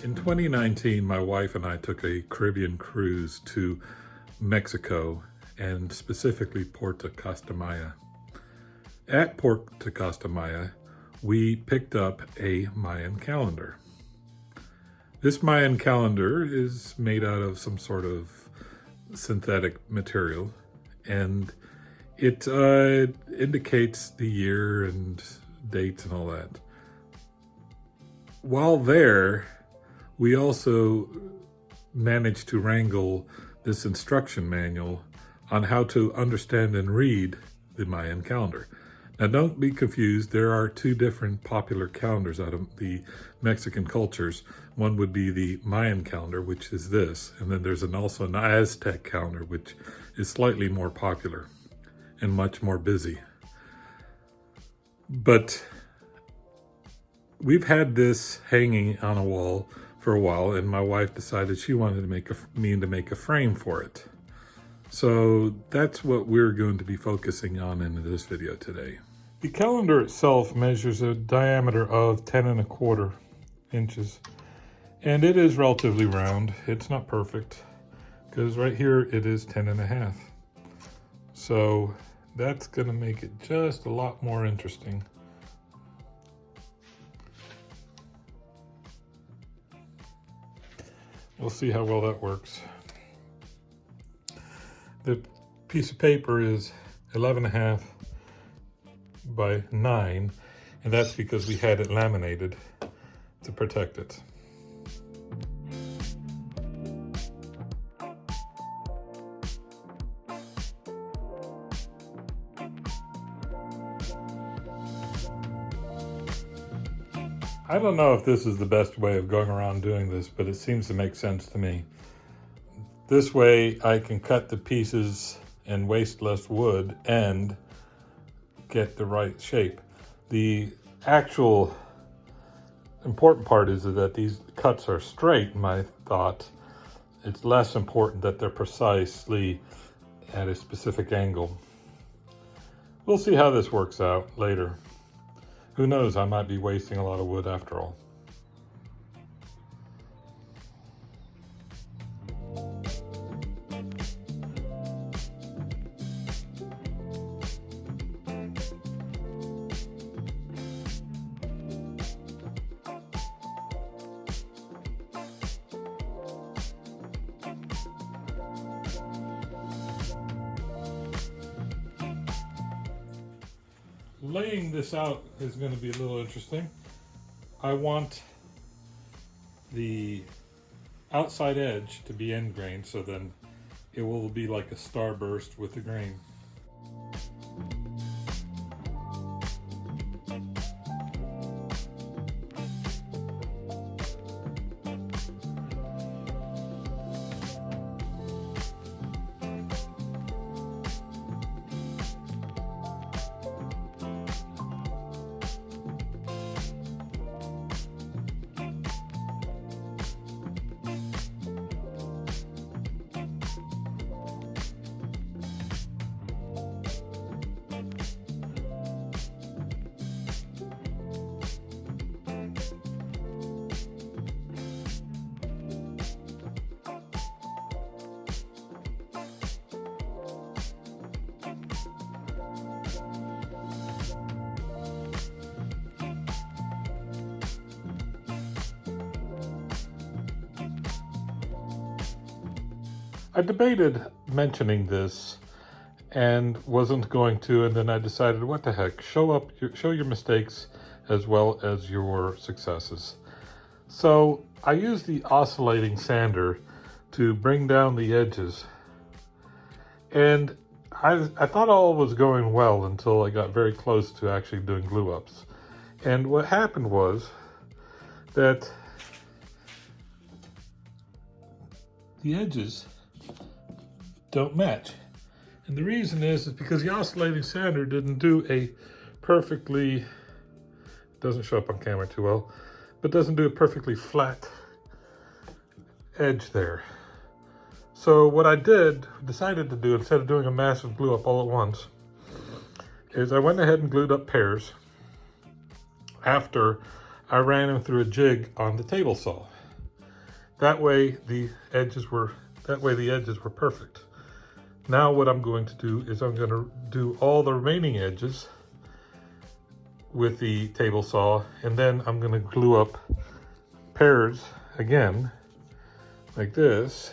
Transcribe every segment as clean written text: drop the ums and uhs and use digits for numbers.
In 2019, my wife and I took a Caribbean cruise to Mexico and specifically Puerto Costamaya. At Puerto Costamaya, we picked up a Mayan calendar. This Mayan calendar is made out of some sort of synthetic material, and it indicates the year and dates and all that. While there, we also managed to wrangle this instruction manual on how to understand and read the Mayan calendar. Now, don't be confused. There are two different popular calendars out of the Mexican cultures. One would be the Mayan calendar, which is this, and then there's also an Aztec calendar, which is slightly more popular and much more busy. But we've had this hanging on a wall for a while, and my wife decided she wanted to make a frame for it. So that's what we're going to be focusing on in this video today. The calendar itself measures a diameter of 10¼ inches, and it is relatively round. It's not perfect, because right here it is 10½. So that's going to make it just a lot more interesting. We'll see how well that works. The piece of paper is 11½ by 9, and that's because we had it laminated to protect it. I don't know if this is the best way of going around doing this, but it seems to make sense to me. This way I can cut the pieces and waste less wood and get the right shape. The actual important part is that these cuts are straight, in my thought. It's less important that they're precisely at a specific angle. We'll see how this works out later. Who knows, I might be wasting a lot of wood after all. Laying this out is going to be a little interesting. I want the outside edge to be end grain, so then it will be like a starburst with the grain. I debated mentioning this and wasn't going to, and then I decided, what the heck, show your mistakes as well as your successes. So I used the oscillating sander to bring down the edges, and I thought all was going well until I got very close to actually doing glue ups. And what happened was that the edges don't match. And the reason is because the oscillating sander didn't do a perfectly, doesn't show up on camera too well, but doesn't do a perfectly flat edge there. So what I decided to do, instead of doing a massive glue up all at once, is I went ahead and glued up pairs after I ran them through a jig on the table saw. That way the edges were perfect. Now what I'm going to do is I'm going to do all the remaining edges with the table saw, and then I'm going to glue up pairs again like this,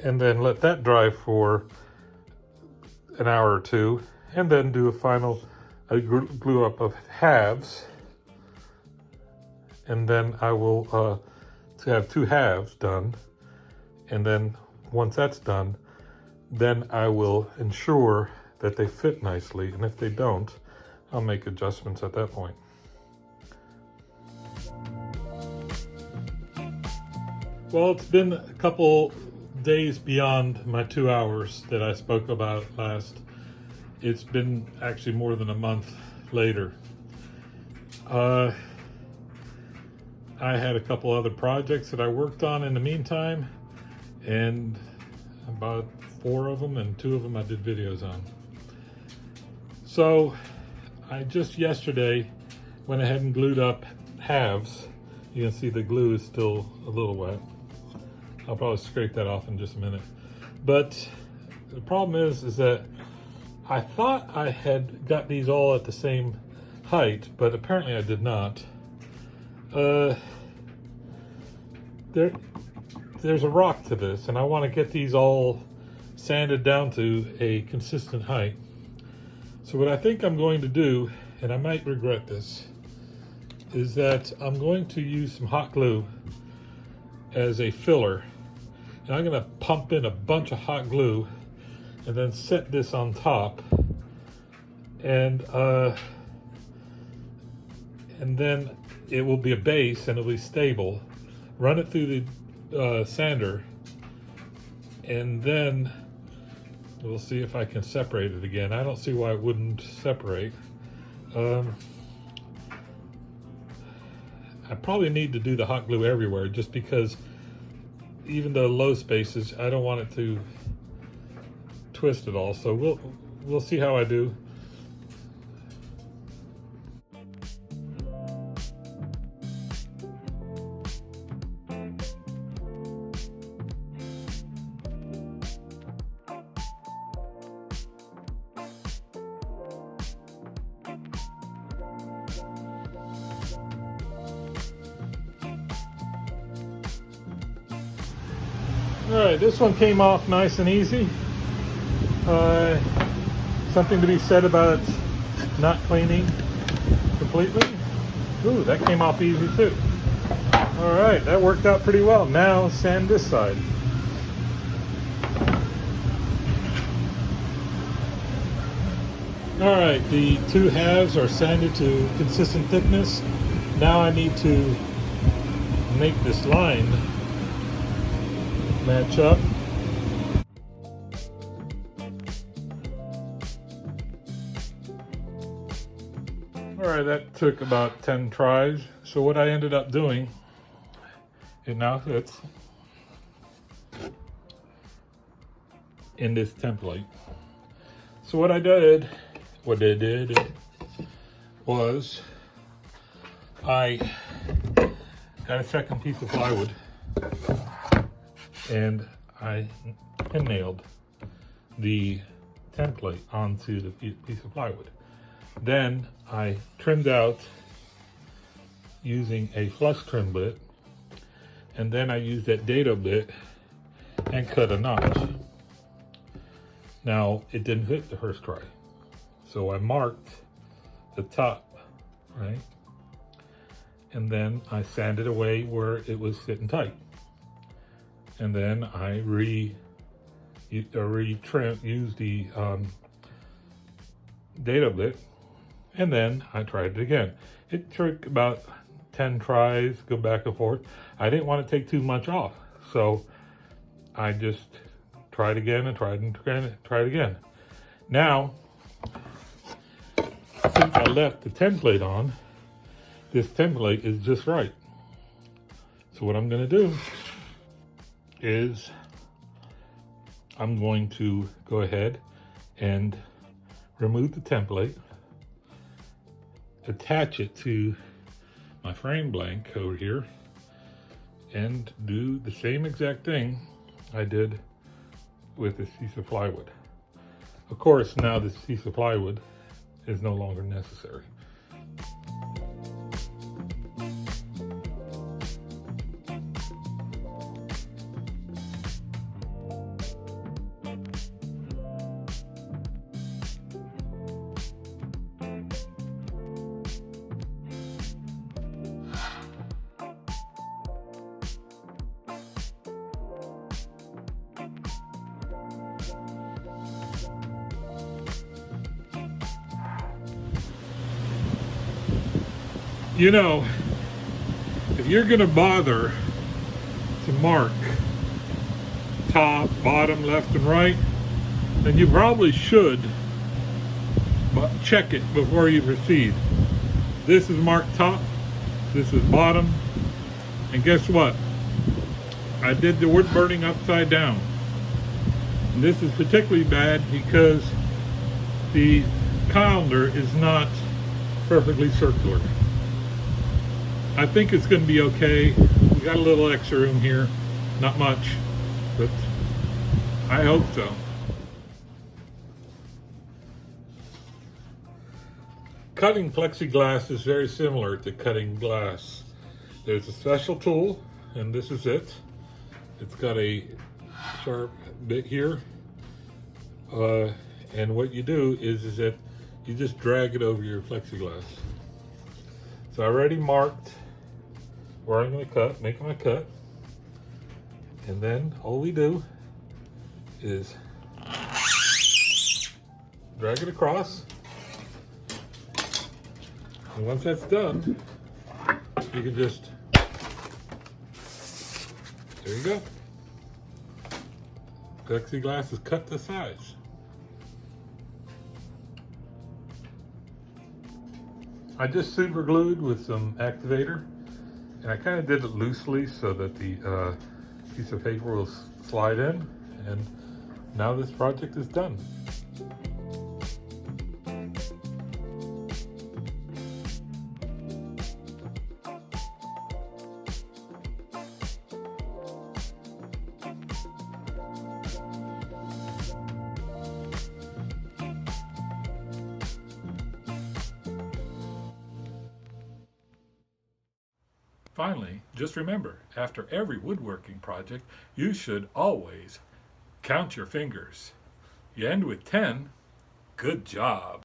and then let that dry for an hour or two, and then do a final glue up of halves, and then I will have two halves done. And then once that's done, then I will ensure that they fit nicely, and if they don't, I'll make adjustments at that point. Well, it's been a couple days beyond my 2 hours that I spoke about last. It's been actually more than a month later. I had a couple other projects that I worked on in the meantime, and about 4 of them, and 2 of them I did videos on. So I just yesterday went ahead and glued up halves. You can see the glue is still a little wet. I'll probably scrape that off in just a minute. But the problem is that I thought I had got these all at the same height, but apparently I did not. There's a rock to this, and I want to get these all sanded down to a consistent height. So what I think I'm going to do, and I might regret this, is that I'm going to use some hot glue as a filler. And I'm going to pump in a bunch of hot glue and then set this on top. And then it will be a base and it'll be stable. Run it through the sander, and then we'll see if I can separate it again. I don't see why it wouldn't separate. I probably need to do the hot glue everywhere, just because even the low spaces, I don't want it to twist at all. So we'll see how I do. All right, this one came off nice and easy. Something to be said about not cleaning completely. Ooh, that came off easy too. All right, that worked out pretty well. Now sand this side. All right, the 2 halves are sanded to consistent thickness. Now I need to make this line match up. All right, that took about 10 tries. So what I ended up doing, it now fits in this template. So what I did was I got a second piece of plywood and I pin nailed the template onto the piece of plywood. Then I trimmed out using a flush trim bit, and then I used that dado bit and cut a notch. Now it didn't fit the first try, so I marked the top, right? And then I sanded away where it was sitting tight. And then I used the dado bit, and then I tried it again. It took about 10 tries, go back and forth. I didn't want to take too much off, so I just tried again and tried again. Now, since I left the template on, this template is just right. So what I'm going to do is I'm going to go ahead and remove the template, attach it to my frame blank over here, and do the same exact thing I did with this piece of plywood. Of course, now this piece of plywood is no longer necessary. You know, if you're going to bother to mark top, bottom, left, and right, then you probably should check it before you proceed. This is marked top, this is bottom, and guess what? I did the wood burning upside down. And this is particularly bad because the colander is not perfectly circular. I think it's going to be okay. We got a little extra room here, not much, but I hope so. Cutting plexiglass is very similar to cutting glass. There's a special tool, and this is it. It's got a sharp bit here, and what you do is that you just drag it over your plexiglass. So I already marked where I'm going to cut, make my cut, and then all we do is drag it across, and once that's done, you can just, there you go. Plexiglass is cut to size. I just super glued with some activator, and I kind of did it loosely so that the piece of paper will slide in, and now this project is done. Finally, just remember, after every woodworking project, you should always count your fingers. You end with 10, good job.